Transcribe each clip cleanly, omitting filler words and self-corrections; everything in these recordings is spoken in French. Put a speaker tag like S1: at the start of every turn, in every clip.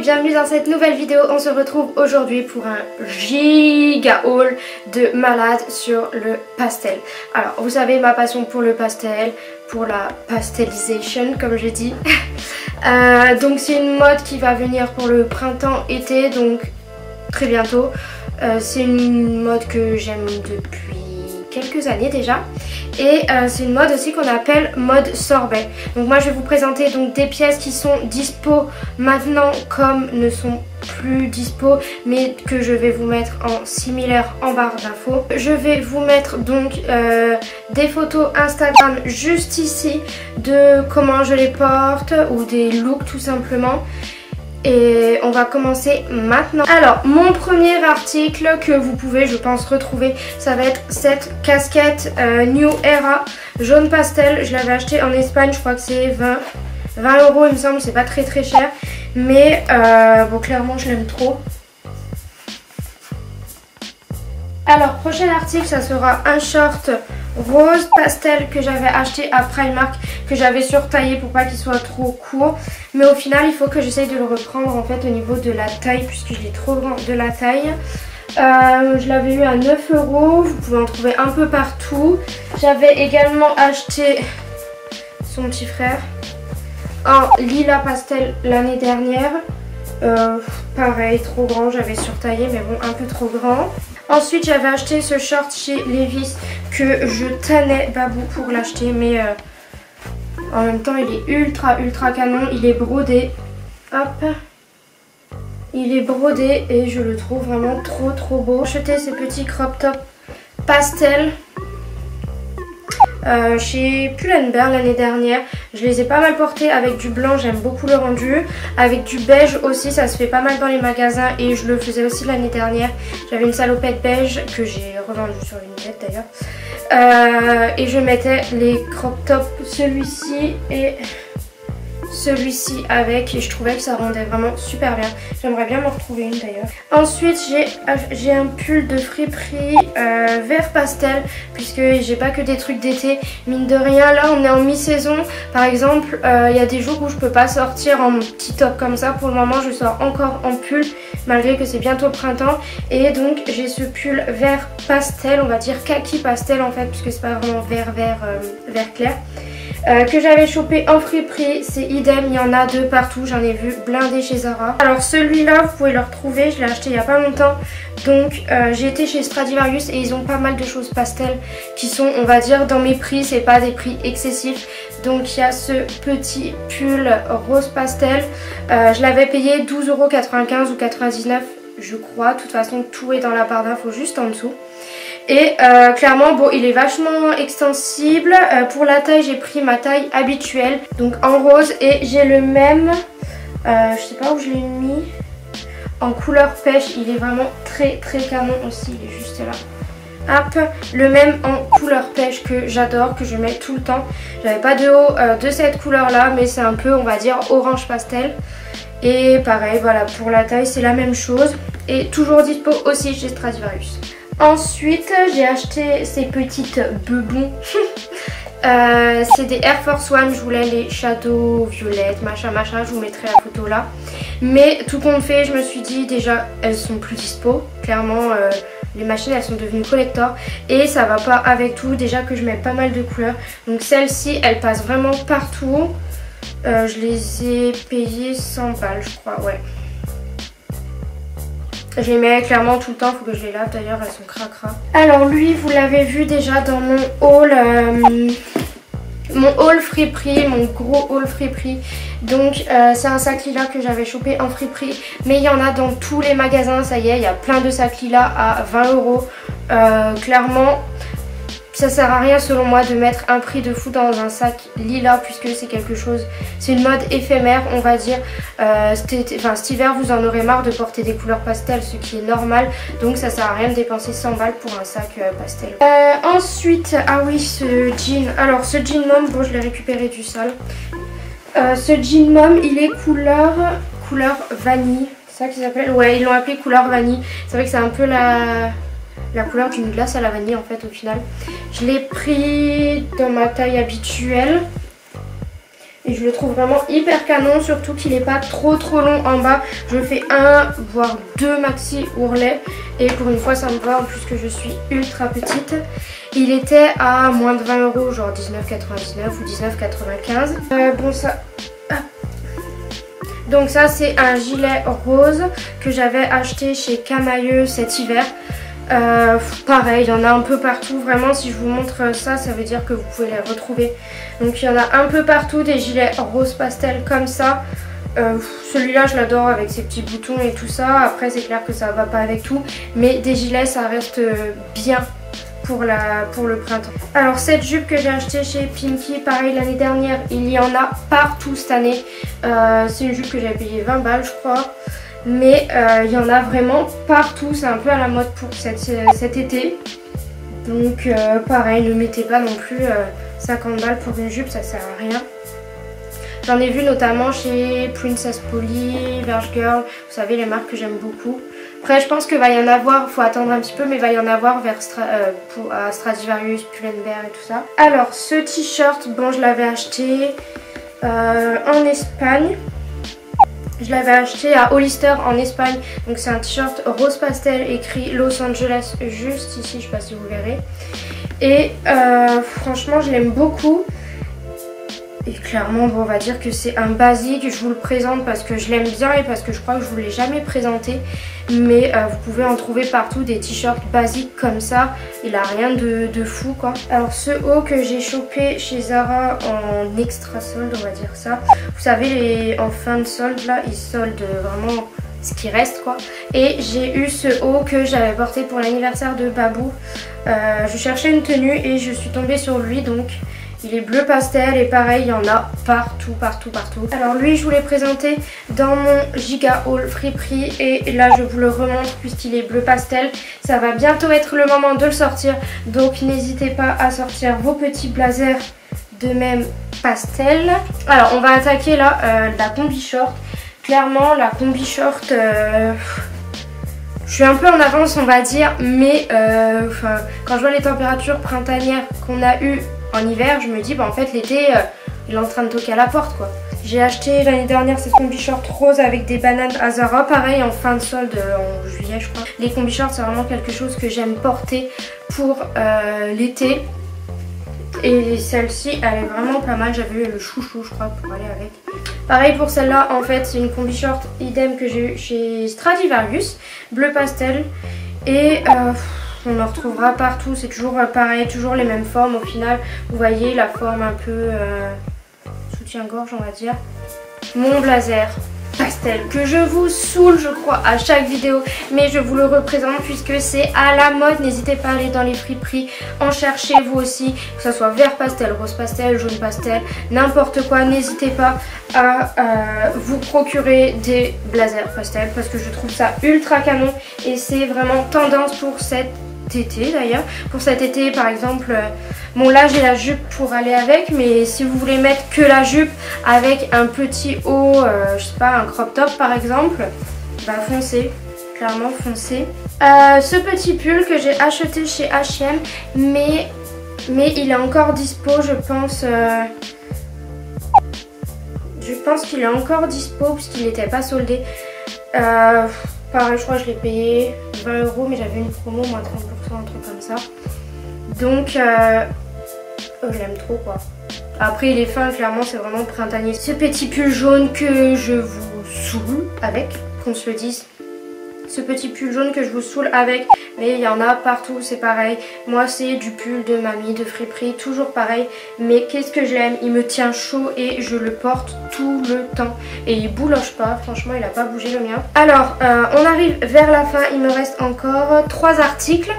S1: bienvenue dans cette nouvelle vidéo. On se retrouve aujourd'hui pour un giga haul de malade sur le pastel. Alors vous savez ma passion pour le pastel, pour la pastelisation comme je dis. Donc c'est une mode qui va venir pour le printemps-été, donc très bientôt. C'est une mode que j'aime depuis quelques années déjà. Et c'est une mode aussi qu'on appelle mode sorbet. Donc moi je vais vous présenter donc des pièces qui sont dispo maintenant comme ne sont plus dispo, mais que je vais vous mettre en similaire en barre d'infos. Je vais vous mettre donc des photos Instagram juste ici de comment je les porte ou des looks tout simplement. Et on va commencer maintenant. Alors mon premier article que vous pouvez je pense retrouver, ça va être cette casquette New Era jaune pastel. Je l'avais acheté en Espagne, je crois que c'est 20 € il me semble, c'est pas très cher. Mais bon clairement je l'aime trop. Alors prochain article, ça sera un short rose pastel que j'avais acheté à Primark, que j'avais surtaillé pour pas qu'il soit trop court. Mais au final il faut que j'essaye de le reprendre en fait au niveau de la taille, puisque je l'ai trop grand de la taille. Je l'avais eu à 9 €, vous pouvez en trouver un peu partout. J'avais également acheté son petit frère en lilas pastel l'année dernière. Pareil, trop grand, j'avais surtaillé mais bon un peu trop grand. Ensuite j'avais acheté ce short chez Levi's que je tannais Babou pour l'acheter, mais en même temps il est ultra canon, il est brodé. Hop, il est brodé et je le trouve vraiment trop beau. J'ai acheté ces petits crop top pastel chez Pull&Bear l'année dernière. Je les ai pas mal portés avec du blanc, j'aime beaucoup le rendu. Avec du beige aussi, ça se fait pas mal dans les magasins et je le faisais aussi l'année dernière. J'avais une salopette beige que j'ai revendue sur Vinted d'ailleurs. Et je mettais les crop top, celui-ci et celui-ci avec, et je trouvais que ça rendait vraiment super bien. J'aimerais bien m'en retrouver une d'ailleurs. Ensuite j'ai un pull de friperie vert pastel, puisque j'ai pas que des trucs d'été. Mine de rien là on est en mi-saison. Par exemple il y a des jours où je peux pas sortir en petit top comme ça. Pour le moment je sors encore en pull malgré que c'est bientôt le printemps. Et donc j'ai ce pull vert pastel, on va dire kaki pastel en fait, puisque c'est pas vraiment vert clair. Que j'avais chopé en friperie, c'est idem, il y en a de partout, j'en ai vu blindé chez Zara. Alors celui-là vous pouvez le retrouver, je l'ai acheté il y a pas longtemps. Donc j'ai été chez Stradivarius et ils ont pas mal de choses pastel qui sont, on va dire, dans mes prix, c'est pas des prix excessifs. Donc il y a ce petit pull rose pastel, je l'avais payé 12,95 € ou 99 je crois. De toute façon tout est dans la barre d'infos juste en dessous. Et clairement bon il est vachement extensible. Pour la taille j'ai pris ma taille habituelle, donc en rose, et j'ai le même, je sais pas où je l'ai mis, en couleur pêche. Il est vraiment très canon aussi, il est juste là. Hop, le même en couleur pêche que j'adore, que je mets tout le temps. J'avais pas de haut de cette couleur là, mais c'est un peu on va dire orange pastel. Et pareil voilà, pour la taille c'est la même chose. Et toujours dispo aussi chez Stradivarius. Ensuite j'ai acheté ces petites bebons. C'est des Air Force One, je voulais les shadow violettes machin, je vous mettrai la photo là. Mais tout compte fait je me suis dit déjà elles sont plus dispo. Clairement les machines elles sont devenues collector et ça va pas avec tout, déjà que je mets pas mal de couleurs. Donc celle-ci elle passe vraiment partout. Je les ai payées 100 balles je crois, ouais. Je les mets clairement tout le temps, il faut que je les lave d'ailleurs, elles sont cracra. Alors lui vous l'avez vu déjà dans mon haul, friperie, mon gros haul friperie. Donc c'est un sac lilas que j'avais chopé en friperie, mais il y en a dans tous les magasins, ça y est, il y a plein de sacs lilas à 20 €. Clairement ça sert à rien selon moi de mettre un prix de fou dans un sac lilas, puisque c'est quelque chose, c'est une mode éphémère on va dire. Cet hiver vous en aurez marre de porter des couleurs pastel, ce qui est normal, donc ça sert à rien de dépenser 100 balles pour un sac pastel. Ensuite, ah oui, ce jean, alors ce jean mom, bon je l'ai récupéré du sale. Ce jean mom il est couleur vanille, c'est ça qu'il s'appelle, ouais ils l'ont appelé couleur vanille. C'est vrai que c'est un peu la couleur d'une glace à la vanille en fait au final. Je l'ai pris dans ma taille habituelle. Et je le trouve vraiment hyper canon, surtout qu'il n'est pas trop long en bas. Je fais un voire deux maxi ourlets et pour une fois ça me va, en plus que je suis ultra petite. Il était à moins de 20 €, genre 19,99 ou 19,95. Bon ça... Donc ça c'est un gilet rose que j'avais acheté chez Camailleux cet hiver. Pareil, il y en a un peu partout, vraiment si je vous montre ça, ça veut dire que vous pouvez les retrouver. Donc il y en a un peu partout, des gilets rose pastel comme ça. Celui-là je l'adore avec ses petits boutons et tout ça. Après c'est clair que ça va pas avec tout, mais des gilets ça reste bien pour le printemps. Alors cette jupe que j'ai achetée chez Pinky, pareil l'année dernière, il y en a partout cette année. C'est une jupe que j'avais payé 20 balles je crois. Mais il y en a vraiment partout, c'est un peu à la mode pour cet été. Donc pareil, ne mettez pas non plus 50 balles pour une jupe, ça sert à rien. J'en ai vu notamment chez Princess Polly, Verge Girl, vous savez les marques que j'aime beaucoup. Après je pense qu'il va y en avoir, faut attendre un petit peu, mais il va y en avoir vers à Stradivarius, Pull&Bear et tout ça. Alors ce t-shirt, bon je l'avais acheté en Espagne. Je l'avais acheté à Hollister en Espagne. Donc c'est un t-shirt rose pastel écrit Los Angeles juste ici, je sais pas si vous verrez. Et franchement je l'aime beaucoup. Et clairement bon, on va dire que c'est un basique. Je vous le présente parce que je l'aime bien et parce que je crois que je vous l'ai jamais présenté. Mais vous pouvez en trouver partout des t-shirts basiques comme ça. Il a rien de fou quoi. Alors ce haut que j'ai chopé chez Zara en extra solde, on va dire ça. Vous savez en fin de solde là, ils soldent vraiment ce qui reste quoi. Et j'ai eu ce haut que j'avais porté pour l'anniversaire de Babou. Je cherchais une tenue et je suis tombée sur lui, donc il est bleu pastel et pareil il y en a partout. Alors lui je vous l'ai présenté dans mon giga haul Friperie et là je vous le remontre puisqu'il est bleu pastel. Ça va bientôt être le moment de le sortir, donc n'hésitez pas à sortir vos petits blazers de même pastel. Alors on va attaquer là la combi short. Clairement la combi short, je suis un peu en avance on va dire, mais quand je vois les températures printanières qu'on a eues en hiver, je me dis bah en fait l'été il est en train de toquer à la porte quoi. J'ai acheté l'année dernière cette combi short rose avec des bananes à Zara, pareil en fin de solde en juillet je crois. Les combi shorts c'est vraiment quelque chose que j'aime porter pour l'été. Et celle-ci elle est vraiment pas mal, j'avais eu le chouchou je crois pour aller avec. Pareil pour celle-là, en fait c'est une combi short idem que j'ai eu chez Stradivarius, bleu pastel. Et on en retrouvera partout, c'est toujours pareil, toujours les mêmes formes au final. Vous voyez la forme un peu soutien-gorge on va dire. Mon blazer pastel que je vous saoule je crois à chaque vidéo, mais je vous le représente puisque c'est à la mode. N'hésitez pas à aller dans les friperies, en chercher vous aussi, que ce soit vert pastel, rose pastel, jaune pastel, n'importe quoi. N'hésitez pas à vous procurer des blazers pastel parce que je trouve ça ultra canon et c'est vraiment tendance pour cet été d'ailleurs. Pour cet été par exemple, bon là j'ai la jupe pour aller avec, mais si vous voulez mettre que la jupe avec un petit haut, je sais pas, un crop top par exemple, bah foncez, clairement foncez. Ce petit pull que j'ai acheté chez H&M, mais il est encore dispo je pense. Je pense qu'il est encore dispo puisqu'il n'était pas soldé. Pareil, je crois que je l'ai payé 20 €, mais j'avais une promo, moins 30%, un truc comme ça. Donc, je l'aime trop quoi. Après, il est fin, clairement, c'est vraiment printanier. Ce petit pull jaune que je vous saoule avec, qu'on se le dise. Ce petit pull jaune que je vous saoule avec, mais il y en a partout, c'est pareil. Moi c'est du pull de mamie, de friperie, toujours pareil. Mais qu'est-ce que je l'aime, il me tient chaud et je le porte tout le temps. Et il bouloche pas, franchement il n'a pas bougé le mien. Alors on arrive vers la fin, il me reste encore 3 articles.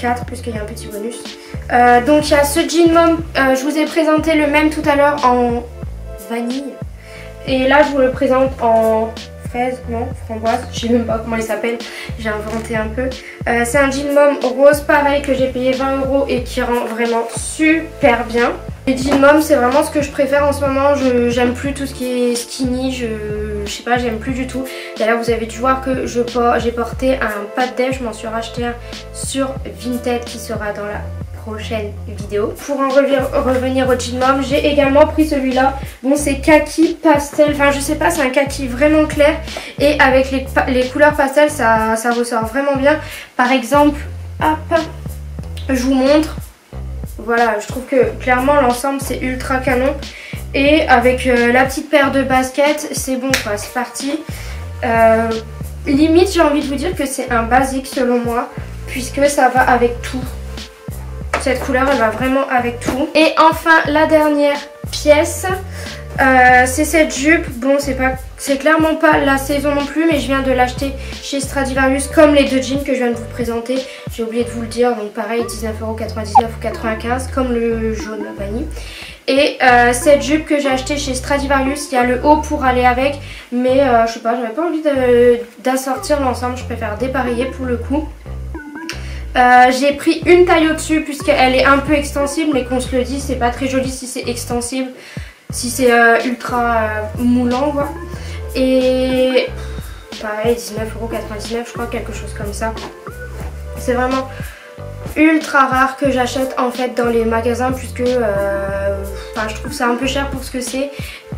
S1: 4 puisqu'il y a un petit bonus. Donc il y a ce jean mom, je vous ai présenté le même tout à l'heure en vanille. Et là je vous le présente en fraise, non, framboise, je sais même pas comment il s'appelle, j'ai inventé un peu. C'est un jean mom rose pareil que j'ai payé 20 € et qui rend vraiment super bien. Les jean mom c'est vraiment ce que je préfère en ce moment, j'aime plus tout ce qui est skinny, je sais pas, j'aime plus du tout. D'ailleurs vous avez dû voir que j'ai porté un pas de déj, je m'en suis racheté un sur Vinted qui sera dans la prochaine vidéo. Pour en revenir au jean mom, j'ai également pris celui-là. Bon, c'est kaki pastel, enfin je sais pas, c'est un kaki vraiment clair et avec les couleurs pastel ça ressort vraiment bien. Par exemple, hop, je vous montre. Voilà, je trouve que clairement l'ensemble c'est ultra canon. Et avec la petite paire de baskets, c'est bon quoi, c'est parti. Limite j'ai envie de vous dire que c'est un basique selon moi, puisque ça va avec tout. Cette couleur elle va vraiment avec tout. Et enfin la dernière pièce, c'est cette jupe. Bon, c'est clairement pas la saison non plus, mais je viens de l'acheter chez Stradivarius comme les deux jeans que je viens de vous présenter. J'ai oublié de vous le dire, donc pareil 19,99€ ou 95 comme le jaune vanille. Et cette jupe que j'ai achetée chez Stradivarius, il y a le haut pour aller avec, mais je sais pas, j'avais pas envie d'assortir l'ensemble, je préfère dépareiller pour le coup. J'ai pris une taille au-dessus puisqu'elle est un peu extensible, mais qu'on se le dit, c'est pas très joli si c'est extensible, si c'est ultra moulant quoi. Et pareil 19,99€ je crois, quelque chose comme ça. C'est vraiment ultra rare que j'achète en fait dans les magasins, puisque je trouve ça un peu cher pour ce que c'est.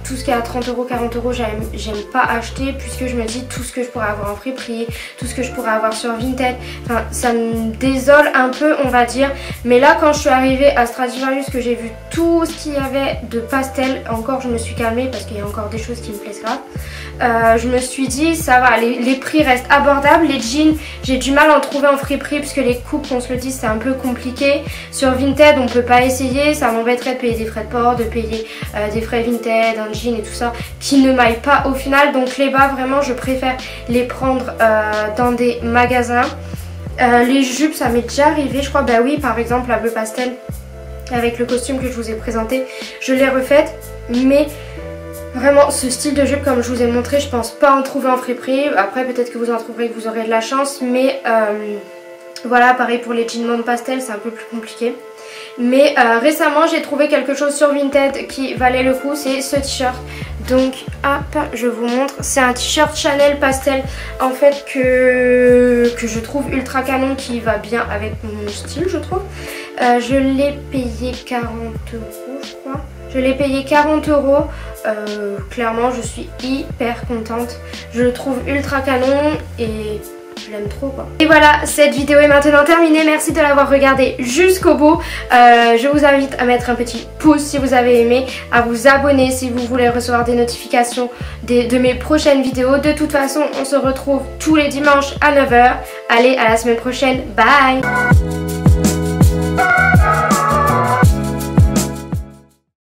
S1: Tout ce qui est à 30€, 40€, j'aime pas acheter, puisque je me dis tout ce que je pourrais avoir en friperie, tout ce que je pourrais avoir sur Vinted, enfin ça me désole un peu on va dire. Mais là quand je suis arrivée à Stradivarius, que j'ai vu tout ce qu'il y avait de pastel, encore je me suis calmée parce qu'il y a encore des choses qui me plaisent grave. Je me suis dit ça va, les prix restent abordables. Les jeans j'ai du mal à en trouver en friperie puisque les coupes, on se le dit, c'est un peu compliqué. Sur Vinted on peut pas essayer, ça m'embêterait de payer des frais de port, de payer des frais Vinted, un jean et tout ça qui ne m'aille pas au final. Donc les bas vraiment je préfère les prendre dans des magasins. Les jupes ça m'est déjà arrivé je crois, bah oui, par exemple la bleu pastel avec le costume que je vous ai présenté, je l'ai refaite, mais vraiment ce style de jupe comme je vous ai montré, je pense pas en trouver en friperie. Après peut-être que vous en trouverez, que vous aurez de la chance, mais voilà, pareil pour les jeans mom pastel, c'est un peu plus compliqué. Mais récemment j'ai trouvé quelque chose sur Vinted qui valait le coup, c'est ce t-shirt. Donc hop, je vous montre, c'est un t-shirt Chanel pastel en fait que je trouve ultra canon, qui va bien avec mon style je trouve. Je l'ai payé 40€ je crois. Je l'ai payé 40€, clairement je suis hyper contente. Je le trouve ultra canon et je l'aime trop quoi. Et voilà, cette vidéo est maintenant terminée. Merci de l'avoir regardée jusqu'au bout. Je vous invite à mettre un petit pouce si vous avez aimé, à vous abonner si vous voulez recevoir des notifications de mes prochaines vidéos. De toute façon, on se retrouve tous les dimanches à 9h. Allez, à la semaine prochaine. Bye!